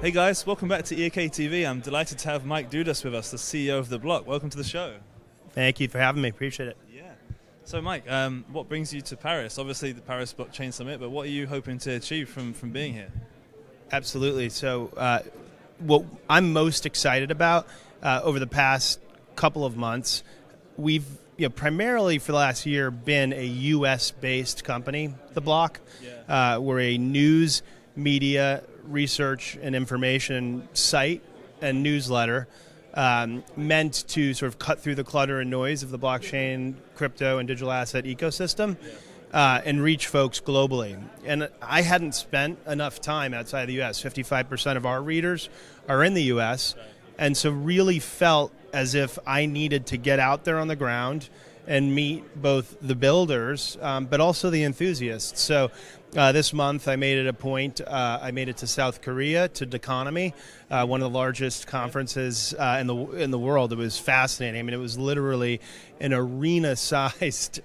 Hey guys, welcome back to EK TV. I'm delighted to have Mike Dudas with us, the CEO of The Block. Welcome to the show. Thank you for having me. Appreciate it. Yeah. So Mike, what brings you to Paris? Obviously the Paris Blockchain Summit, but what are you hoping to achieve from being here? Absolutely. So what I'm most excited about over the past couple of months, we've primarily for the last year been a U.S.-based company, The Block. Yeah. We're a news, media, research, and information site and newsletter meant to sort of cut through the clutter and noise of the blockchain, crypto, and digital asset ecosystem and reach folks globally. And I hadn't spent enough time outside of the U.S. 55% of our readers are in the U.S., and so really felt as if I needed to get out there on the ground and meet both the builders, but also the enthusiasts. So this month I made it a point, I made it to South Korea, to Deconomy, one of the largest conferences in the world. It was fascinating. I mean, it was literally an arena-sized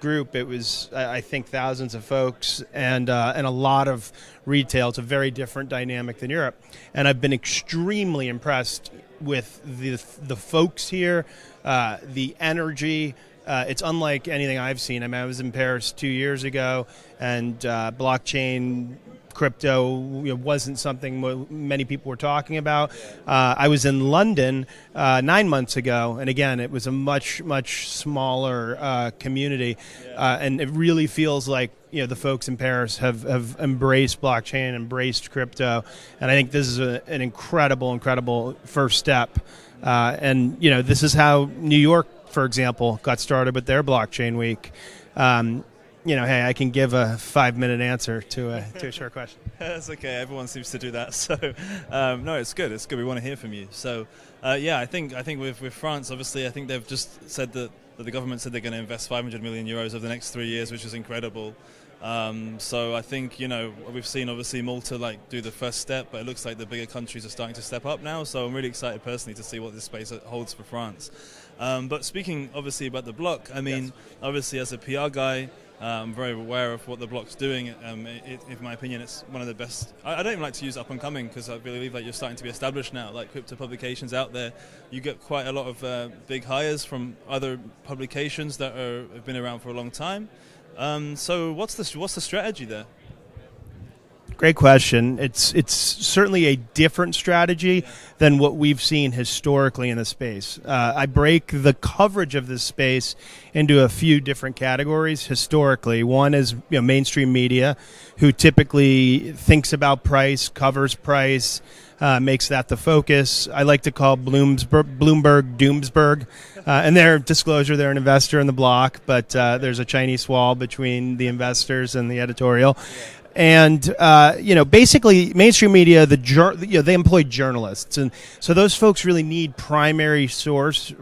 group. It was, I think, thousands of folks and a lot of retail. It's a very different dynamic than Europe. And I've been extremely impressed with the folks here, the energy. It's unlike anything I've seen. I mean, I was in Paris 2 years ago, and blockchain, crypto wasn't something many people were talking about. I was in London 9 months ago, and again, it was a much, much smaller community, and it really feels like the folks in Paris have embraced blockchain, embraced crypto, and I think this is an incredible first step. And this is how New York, for example, got started with their blockchain week. Hey, I can give a 5-minute answer to a short question. That's okay. Everyone seems to do that. So, no, it's good. It's good. We want to hear from you. So, I think with France, obviously, I think they've just said that the government said they're going to invest 500 million euros over the next 3 years, which is incredible. So I think, we've seen obviously Malta do the first step, but it looks like the bigger countries are starting to step up now. So I'm really excited personally to see what this space holds for France. But speaking obviously about the block, I mean, obviously as a PR guy, I'm very aware of what the block's doing. In my opinion, it's one of the best. I don't even like to use up and coming because I believe that you're starting to be established now. Like crypto publications out there, you get quite a lot of big hires from other publications that have been around for a long time. So what's the strategy there? Great question. It's certainly a different strategy than what we've seen historically in the space. I break the coverage of this space into a few different categories historically. One is mainstream media, who typically thinks about price, covers price, makes that the focus. I like to call Bloomberg Doomsburg. And their disclosure, they're an investor in the block, but there's a Chinese wall between the investors and the editorial. And basically, mainstream media, they employ journalists, and so those folks really need primary source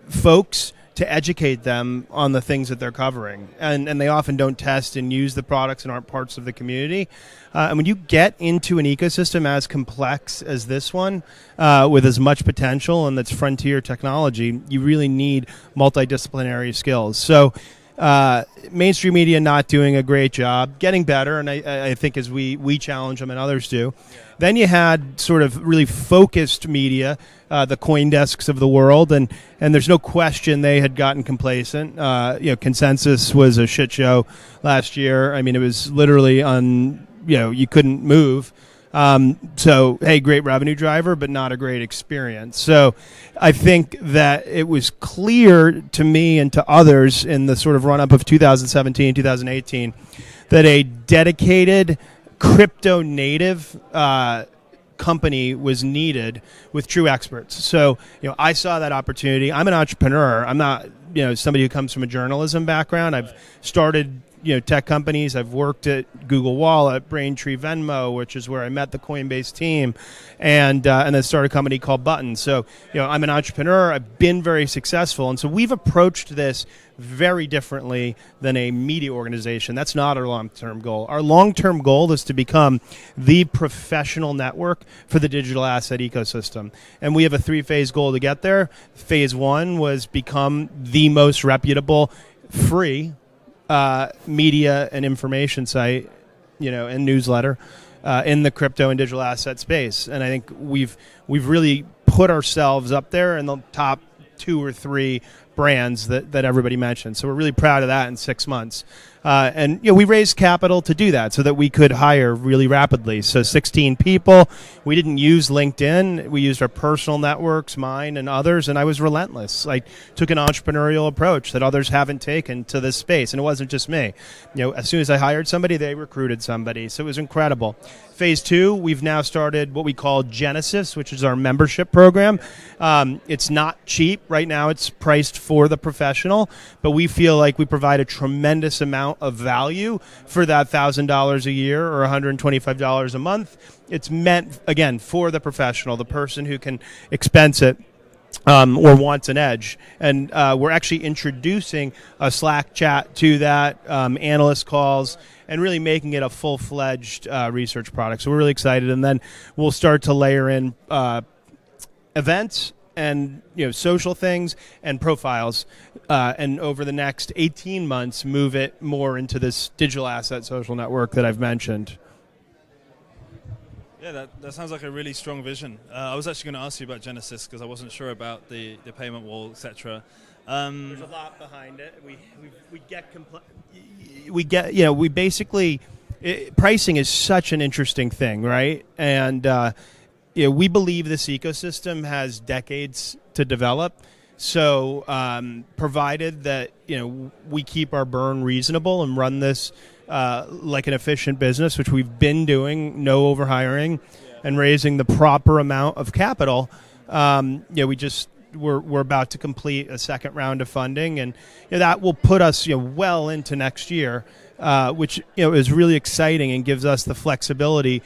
folks to educate them on the things that they're covering, and they often don't test and use the products and aren't parts of the community. And when you get into an ecosystem as complex as this one, with as much potential and that's frontier technology, you really need multidisciplinary skills. So. Mainstream media not doing a great job, getting better, and I think as we challenge them and others do. Then you had sort of really focused media, the CoinDesks of the world, and there's no question they had gotten complacent. Consensus was a shit show last year. I mean, it was literally you couldn't move. So, hey, great revenue driver, but not a great experience. So I think that it was clear to me and to others in the sort of run-up of 2017, 2018, that a dedicated crypto-native company was needed with true experts. So, I saw that opportunity. I'm an entrepreneur. I'm not, somebody who comes from a journalism background. I've started tech companies. I've worked at Google Wallet, Braintree, Venmo, which is where I met the Coinbase team, and then started a company called Button. So, I'm an entrepreneur. I've been very successful, and so we've approached this very differently than a media organization. That's not our long-term goal. Our long-term goal is to become the professional network for the digital asset ecosystem, and we have a 3-phase goal to get there. Phase 1 was become the most reputable, free media and information site, and newsletter. in the crypto and digital asset space. And I think we've really put ourselves up there in the top 2 or 3 brands that everybody mentioned. So we're really proud of that in 6 months. And we raised capital to do that so that we could hire really rapidly. So 16 people. We didn't use LinkedIn. We used our personal networks, mine and others, and I was relentless. I took an entrepreneurial approach that others haven't taken to this space, and it wasn't just me. As soon as I hired somebody, they recruited somebody. So it was incredible. Phase 2, we've now started what we call Genesis, which is our membership program. It's not cheap. Right now it's priced for the professional, but we feel like we provide a tremendous amount of value for that $1,000 a year or $125 a month. It's meant, again, for the professional, the person who can expense it or wants an edge. And we're actually introducing a Slack chat to that, analyst calls, and really making it a full-fledged research product. So we're really excited. And then we'll start to layer in events and social things and profiles, and over the next 18 months move it more into this digital asset social network that I've mentioned. Yeah, that sounds like a really strong vision. I was actually going to ask you about Genesis because I wasn't sure about the payment wall, etc. There's a lot behind it. We basically pricing is such an interesting thing, right? And we believe this ecosystem has decades to develop. So provided that we keep our burn reasonable and run this like an efficient business, which we've been doing, no overhiring, and raising the proper amount of capital, we're about to complete a second round of funding, and that will put us well into next year, which is really exciting and gives us the flexibility.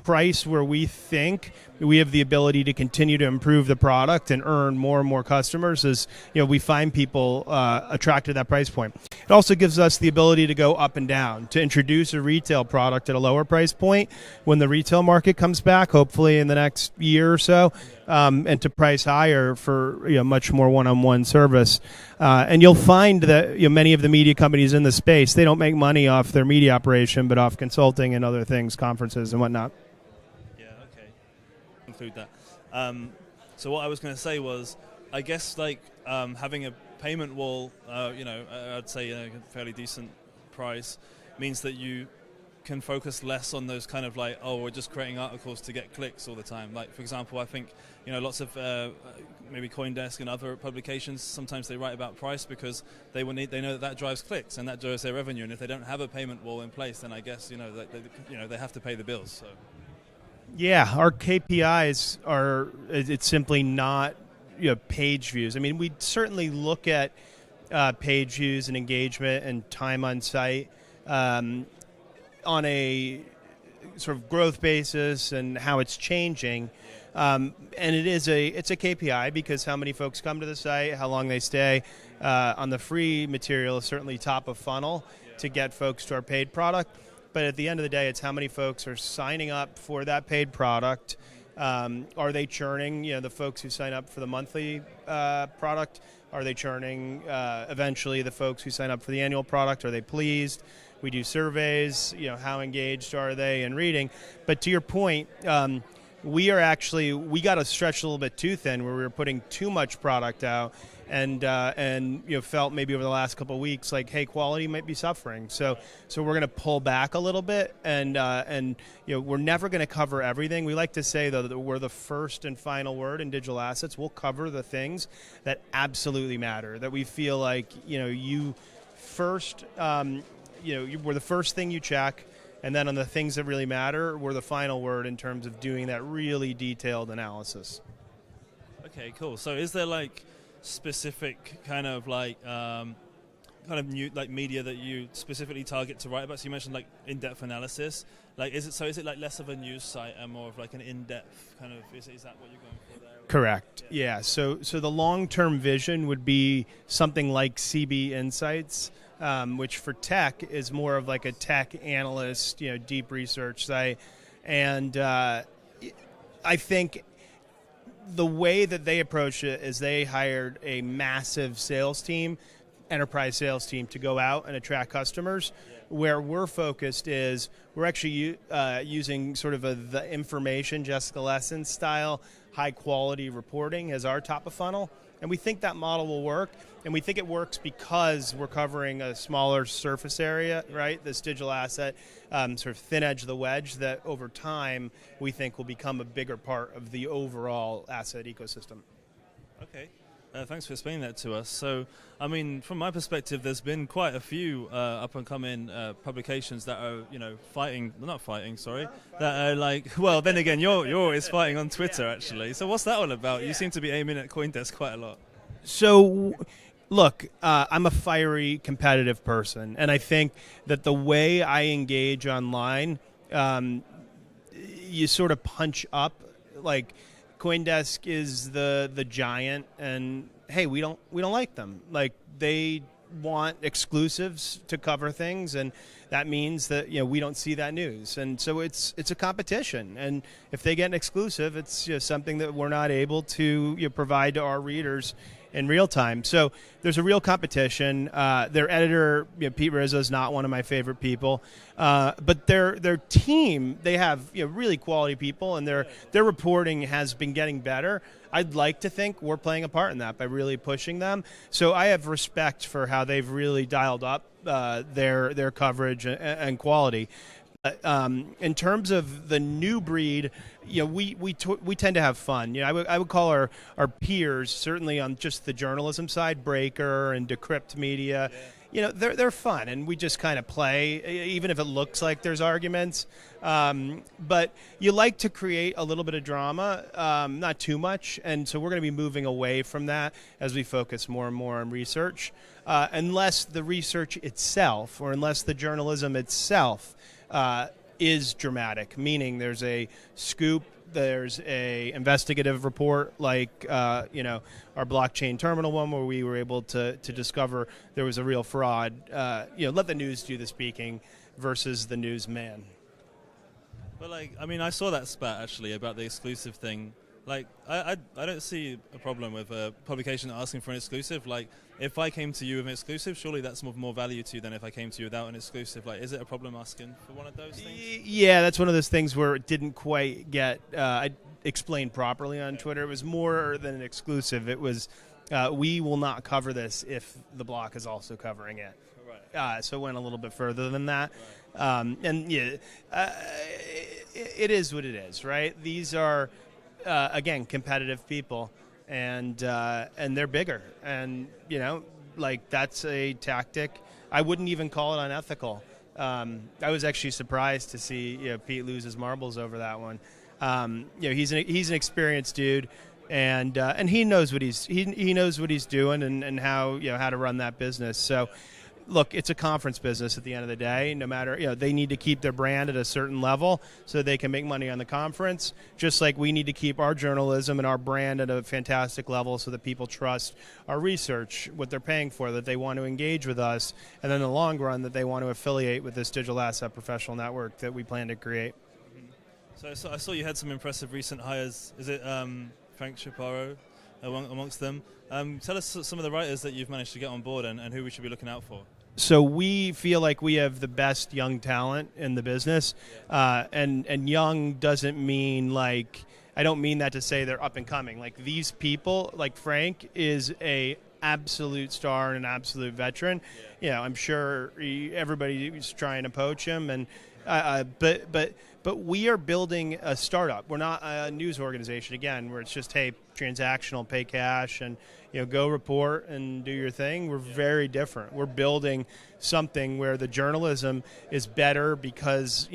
Price where we think we have the ability to continue to improve the product and earn more and more customers as we find people attracted to that price point. It also gives us the ability to go up and down, to introduce a retail product at a lower price point when the retail market comes back, hopefully in the next year or so, and to price higher for much more one-on-one service. And you'll find that many of the media companies in the space, they don't make money off their media operation, but off consulting and other things, conferences and whatnot. Include that. So what I was going to say was, I guess having a payment wall, I'd say a fairly decent price, means that you can focus less on those kind of we're just creating articles to get clicks all the time. Like, for example, I think lots of maybe CoinDesk and other publications, sometimes they write about price because they know that drives clicks and that drives their revenue. And if they don't have a payment wall in place, then I guess they have to pay the bills. So. Yeah, our KPIs it's simply not page views. I mean, we certainly look at page views and engagement and time on site on a sort of growth basis and how it's changing. And it's a KPI because how many folks come to the site, how long they stay. On the free material is certainly top of funnel to get folks to our paid product. But at the end of the day, it's how many folks are signing up for that paid product. Are they churning? The folks who sign up for the monthly product, are they churning? Eventually, the folks who sign up for the annual product, are they pleased? We do surveys. How engaged are they in reading? But to your point, we got to stretch a little bit too thin where we were putting too much product out. And felt maybe over the last couple of weeks like, hey, quality might be suffering. So we're going to pull back a little bit, and we're never going to cover everything. We like to say though that we're the first and final word in digital assets. We'll cover the things that absolutely matter. That we feel like you first, we're the first thing you check, and then on the things that really matter, we're the final word in terms of doing that really detailed analysis. Okay, cool. So is there specific kind of new media that you specifically target to write about? So you mentioned in-depth analysis. Is it less of a news site and more of an in-depth kind of? Is that what you're going for there? Correct. Yeah. So the long-term vision would be something like CB Insights, which for tech is more of a tech analyst, deep research site, and I think the way that they approached it is they hired a massive sales team enterprise sales team to go out and attract customers. Where we're focused is we're actually using sort of the information, Jessica Lessons style, high quality reporting as our top of funnel. And we think that model will work. And we think it works because we're covering a smaller surface area, right? This digital asset, sort of thin edge of the wedge that over time we think will become a bigger part of the overall asset ecosystem. Okay. Thanks for explaining that to us. So, I mean, from my perspective, there's been quite a few up-and-coming publications that are, that are like, well, then again, you're always fighting on Twitter, actually. So what's that all about? You seem to be aiming at CoinDesk quite a lot. So, look, I'm a fiery, competitive person, and I think that the way I engage online, you sort of punch up, like, CoinDesk is the giant, and hey, we don't like them. Like, they want exclusives to cover things, and that means that we don't see that news, and so it's a competition. And if they get an exclusive, it's something that we're not able to provide to our readers in real time. So there's a real competition. Their editor, Pete Rizzo, is not one of my favorite people, but their team, they have really quality people, and their reporting has been getting better. I'd like to think we're playing a part in that by really pushing them. So I have respect for how they've really dialed up their coverage and quality. In terms of the new breed, we tend to have fun. I would call our peers, certainly on just the journalism side, Breaker and Decrypt Media. They're fun, and we just kind of play, even if it looks like there's arguments. But you like to create a little bit of drama, not too much, and so we're going to be moving away from that as we focus more and more on research. Unless the research itself, or unless the journalism itself is dramatic, meaning there's a scoop, there's a investigative report like our blockchain terminal one, where we were able to discover there was a real fraud. Let the news do the speaking versus the newsman. But I saw that spat actually about the exclusive thing. I don't see a problem with a publication asking for an exclusive. Like, if I came to you with an exclusive, surely that's of more value to you than if I came to you without an exclusive. Like, is it a problem asking for one of those things? Yeah, that's one of those things where it didn't quite get explained properly on Twitter. It was more than an exclusive. It was, we will not cover this if the block is also covering it. Right. So it went a little bit further than that. Right. It is what it is, right? These are... again, competitive people, and they're bigger, and that's a tactic. I wouldn't even call it unethical. I was actually surprised to see Pete lose his marbles over that one. He's an experienced dude, and he knows what he knows what he's doing, and how how to run that business. So. Look, it's a conference business at the end of the day. No matter, they need to keep their brand at a certain level so they can make money on the conference, just like we need to keep our journalism and our brand at a fantastic level so that people trust our research, what they're paying for, that they want to engage with us, and then in the long run that they want to affiliate with this digital asset professional network that we plan to create. So I saw you had some impressive recent hires. Is it Frank Chaparro amongst them? Tell us some of the writers that you've managed to get on board and who we should be looking out for. So we feel like we have the best young talent in the business, and young doesn't mean I don't mean that to say they're up and coming. Like, these people, like Frank, is a absolute star and an absolute veteran. I'm sure everybody is trying to poach him, and but we are building a startup. We're not a news organization, again, where it's just, hey, transactional, pay cash, and go report and do your thing. We're very different. We're building something where the journalism is better because,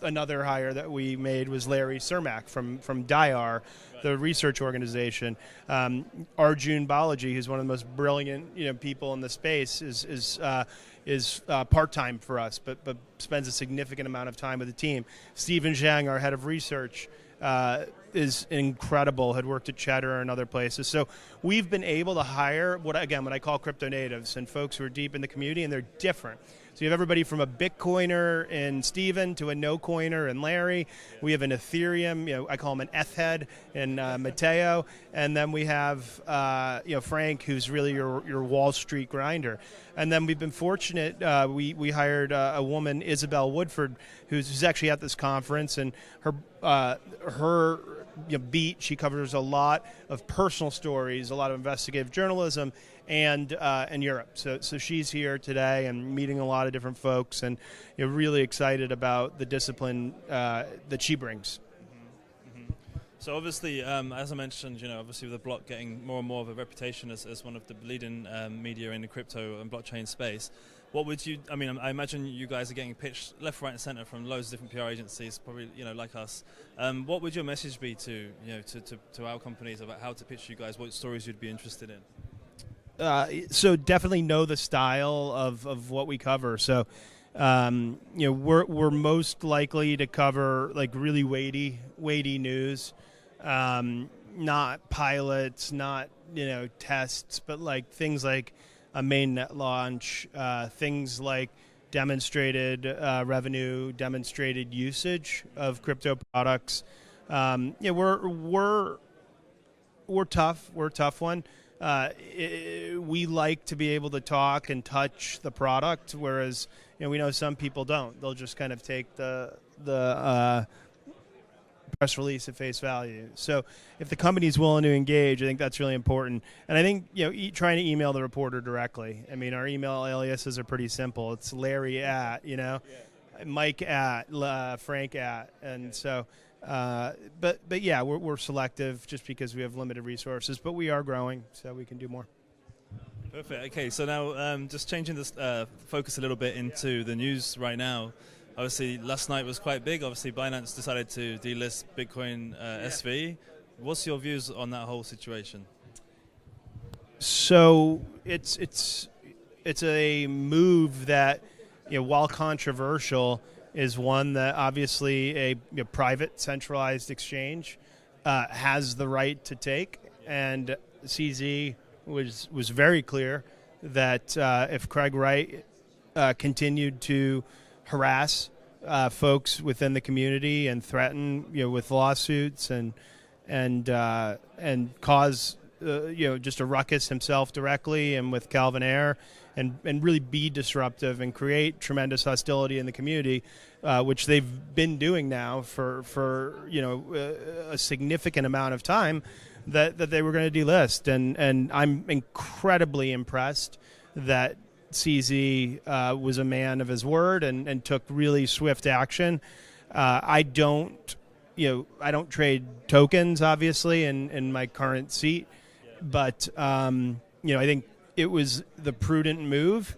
another hire that we made was Larry Cermak from DIAR, the research organization. Arjun Balaji, who's one of the most brilliant people in the space, is part-time for us, but spends a significant amount of time with the team. Stephen Zhang, our head of research, is incredible, had worked at Cheddar and other places. So we've been able to hire what I call crypto natives, and folks who are deep in the community, and they're different. So you have everybody from a Bitcoiner and Steven to a no-coiner and Larry. We have an Ethereum, I call him an F-head, and Matteo. And then we have, Frank, who's really your Wall Street grinder. And then we've been fortunate. We hired a woman, Isabel Woodford, who's actually at this conference, and her beat. She covers a lot of personal stories, a lot of investigative journalism, and Europe. So she's here today and meeting a lot of different folks, and really excited about the discipline that she brings. So obviously, as I mentioned, obviously with the block getting more and more of a reputation as one of the leading media in the crypto and blockchain space, what would you? I imagine you guys are getting pitched left, right, and center from loads of different PR agencies, probably like us. What would your message be to our companies about how to pitch you guys? What stories you'd be interested in? So definitely know the style of what we cover. So we're most likely to cover like really weighty news, not pilots, not tests, but like things like a mainnet launch, things like demonstrated revenue, demonstrated usage of crypto products. We're tough. We're a tough one. We like to be able to talk and touch the product, whereas we know some people don't. They'll just kind of take the press release at face value. So if the company's willing to engage, I think that's really important. And I think trying to email the reporter directly. Our email aliases are pretty simple. It's Larry at Mike at Frank at, and so. But yeah, we're selective just because we have limited resources, but we are growing, so we can do more. Perfect. Okay, so now just changing this focus a little bit into the news right now. Obviously, last night was quite big. Obviously, Binance decided to delist Bitcoin SV. What's your views on that whole situation? So it's a move that, while controversial, is one that obviously a private centralized exchange has the right to take, and CZ was very clear that if Craig Wright continued to harass folks within the community and threaten with lawsuits and cause just a ruckus himself directly and with Calvin Ayre and really be disruptive and create tremendous hostility in the community, which they've been doing now for a significant amount of time, that they were going to delist. And I'm incredibly impressed that CZ was a man of his word and took really swift action. I don't trade tokens, obviously, in my current seat, but I think it was the prudent move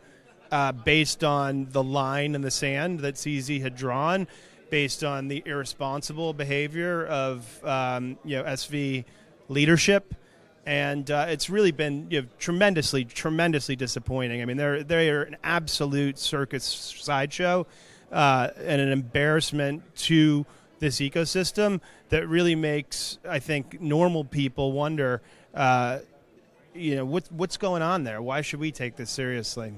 based on the line in the sand that CZ had drawn, based on the irresponsible behavior of SV leadership. And it's really been tremendously disappointing. They're an absolute circus sideshow and an embarrassment to this ecosystem that really makes, I think, normal people wonder, what's going on there? Why should we take this seriously?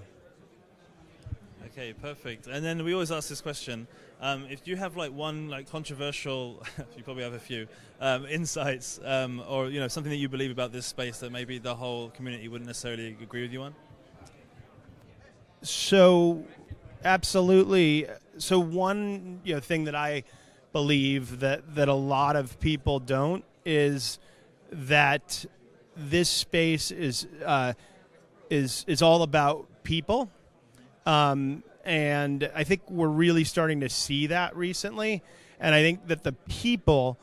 Okay, perfect. And then we always ask this question: if you have one controversial, you probably have a few insights, or something that you believe about this space that maybe the whole community wouldn't necessarily agree with you on. So, absolutely. So one thing that I believe that a lot of people don't is that this space is all about people. And I think we're really starting to see that recently. And I think that the people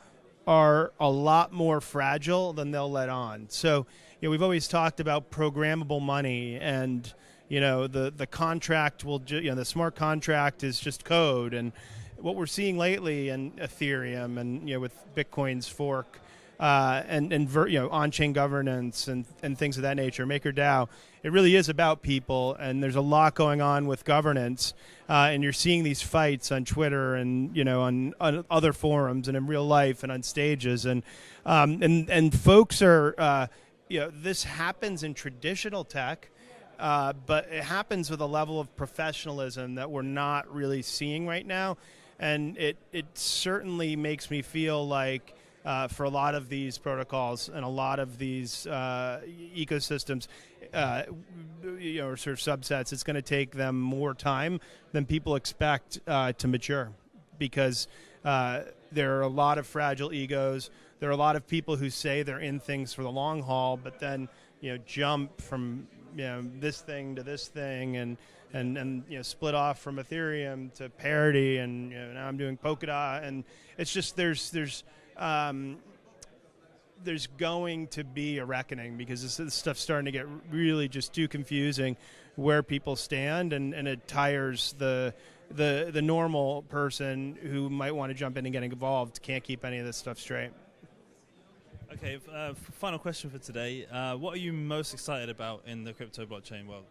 are a lot more fragile than they'll let on. So, we've always talked about programmable money, and, the contract will, the smart contract is just code. And what we're seeing lately in Ethereum and, with Bitcoin's fork, and on-chain governance and things of that nature, MakerDAO, it really is about people, and there's a lot going on with governance, and you're seeing these fights on Twitter and on other forums and in real life and on stages, and folks are this happens in traditional tech, but it happens with a level of professionalism that we're not really seeing right now. And it certainly makes me feel like for a lot of these protocols and a lot of these ecosystems, or sort of subsets, it's going to take them more time than people expect to mature, because there are a lot of fragile egos. There are a lot of people who say they're in things for the long haul, but then jump from this thing to this thing, and split off from Ethereum to Parity, and now I'm doing Polkadot, and it's just there's going to be a reckoning, because this stuff's starting to get really just too confusing where people stand, and it tires the normal person who might want to jump in and get involved. Can't keep any of this stuff straight. Okay, final question for today. What are you most excited about in the crypto blockchain world?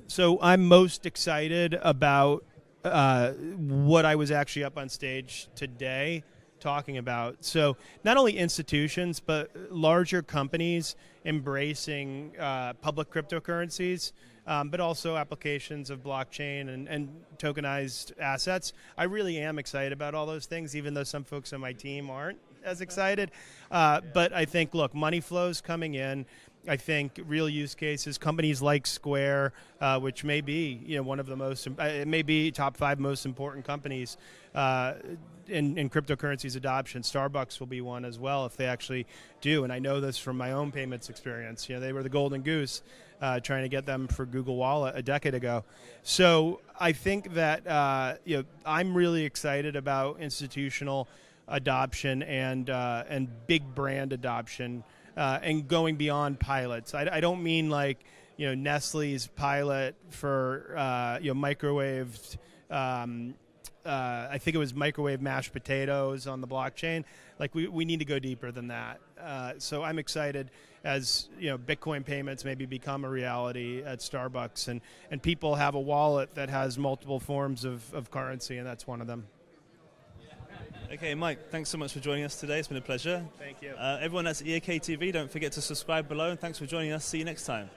So I'm most excited about what I was actually up on stage today talking about. So not only institutions, but larger companies embracing public cryptocurrencies, but also applications of blockchain and tokenized assets. I really am excited about all those things, even though some folks on my team aren't as excited. But I think, look, money flows coming in. I think real use cases, companies like Square, which may be one of the most, it may be top 5 most important companies in cryptocurrencies adoption. Starbucks will be one as well if they actually do, and I know this from my own payments experience. They were the golden goose, trying to get them for Google Wallet a decade ago. So I think that I'm really excited about institutional adoption and big brand adoption. And going beyond pilots. I don't mean like Nestle's pilot for microwaved. I think it was microwave mashed potatoes on the blockchain. Like we need to go deeper than that. So I'm excited as Bitcoin payments maybe become a reality at Starbucks, and people have a wallet that has multiple forms of currency, and that's one of them. Okay, Mike, thanks so much for joining us today. It's been a pleasure. Thank you. Everyone that's EAK TV, don't forget to subscribe below, and thanks for joining us. See you next time.